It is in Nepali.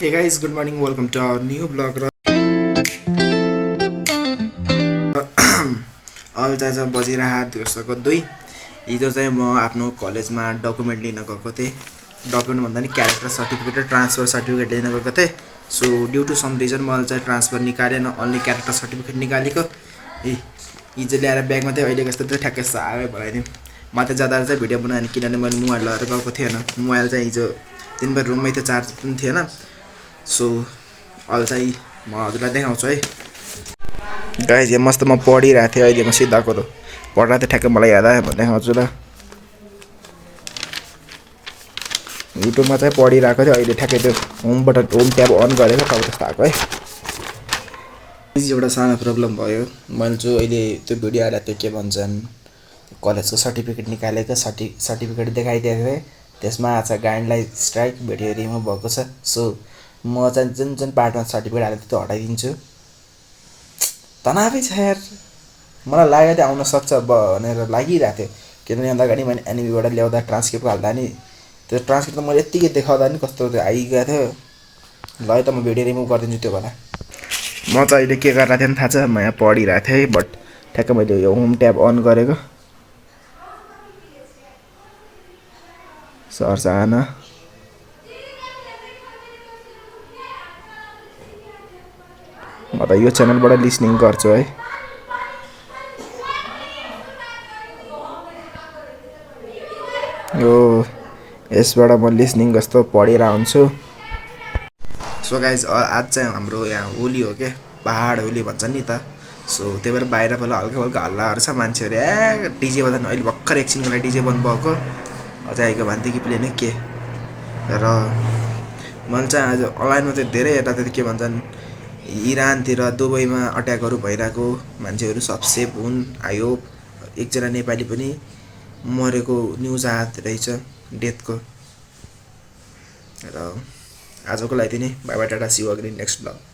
Hey guys, good morning. Welcome to our new vlog. अहिले चाहिँ बजिरहेको दिउँसोको 2 हिजो चाहिँ म आफ्नो कलेजमा डकुमेन्ट लिन गएको थिएँ। डकुमेन्ट भन्दा नि क्यारेक्टर सर्टिफिकेट र ट्रान्सफर सर्टिफिकेट लिन गएको थिएँ। So due to some reason मैले चाहिँ ट्रान्सफर निकालेन, अन्ली क्यारेक्टर सर्टिफिकेट निकालेको। हिजो ल्याएर ब्यागमा चाहिँ अहिले कस्तो चाहिँ ठ्याक्कै साह्रै भइदिउँ। म त जाँदा चाहिँ भिडियो बनाएँ किनभने मैले मोबाइल लिएर गएको थिएन। मोबाइल चाहिँ हिजो दिनभर रुममै थियो, चार्ज पनि थिएन। सो अहिले चाहिँ म हजुरलाई देखाउँछु है। गाइस, यहाँ मस्त म पढिरहेको थिएँ, अहिले म सिधा कुरो पढिरहेको थिएँ, ठ्याक्कै मलाई याद आयो भने देखाउँछु ल। युट्युबमा चाहिँ पढिरहेको थिएँ, अहिले ठ्याक्कै त्यो होम ट्याब अन गरेको तब त्यस्तो आएको है। एउटा सानो प्रब्लम भयो। मैले चाहिँ अहिले त्यो भिडियो आएर त्यो के भन्छन् कलेजको सर्टिफिकेट निकालेको सर्टिफिकेट देखाइदिएको थिएँ। त्यसमा आज गाइडलाइन स्ट्राइक भिडियो रिमुभ भएको छ। सो म चाहिँ जुन जुन पार्टमा सर्टिफिकेट हालेको त्यो हटाइदिन्छु। तनावै छ यार, मलाई लाग्यो त्यो आउन सक्छ भनेर लागिरहेको थियो। किनभने अन्त अगाडि मैले एनिमीबाट ल्याउँदा ट्रान्सक्रिप्ट हाल्दा नि त्यो ट्रान्सक्रिप्ट त मैले यत्तिकै देखाउँदा नि कस्तो आइगएको थियो। ल है त म भिडियो रिमुभ गरिदिन्छु त्यो बेला। म चाहिँ अहिले के गरिरहेको थिएँ थाहा छ, म यहाँ पढिरहेको थिएँ बट ठ्याक्कै मैले यो होम ट्याब अन गरेको सरसान। म त यो च्यानलबाट लिसनिङ गर्छु है। यो यसबाट म लिसनिङ जस्तो पढिरहेको हुन्छु। सो गाइज, आज चाहिँ हाम्रो यहाँ होली हो क्या, पहाड होली भन्छ नि त। सो त्यही भएर बाहिर पहिला हल्का हल्का हल्लाहरू छ, मान्छेहरू डिजे बजाउनु। अहिले भर्खर एकछिनको लागि डिजे बन्द भएको, अझै आएको भन्थे कि प्लेन के। र मैले चाहिँ आज अनलाइनमा चाहिँ धेरै हेर्दा चाहिँ के भन्छन् इरानतिर दुबईमा अट्याकहरू भइरहेको, मान्छेहरू सब सेफ हुन्। आई होप एकजना नेपाली पनि मरेको न्युज आएको रहेछ डेथको। र आजको लागि नै bye bye, tata, see you again in next blog.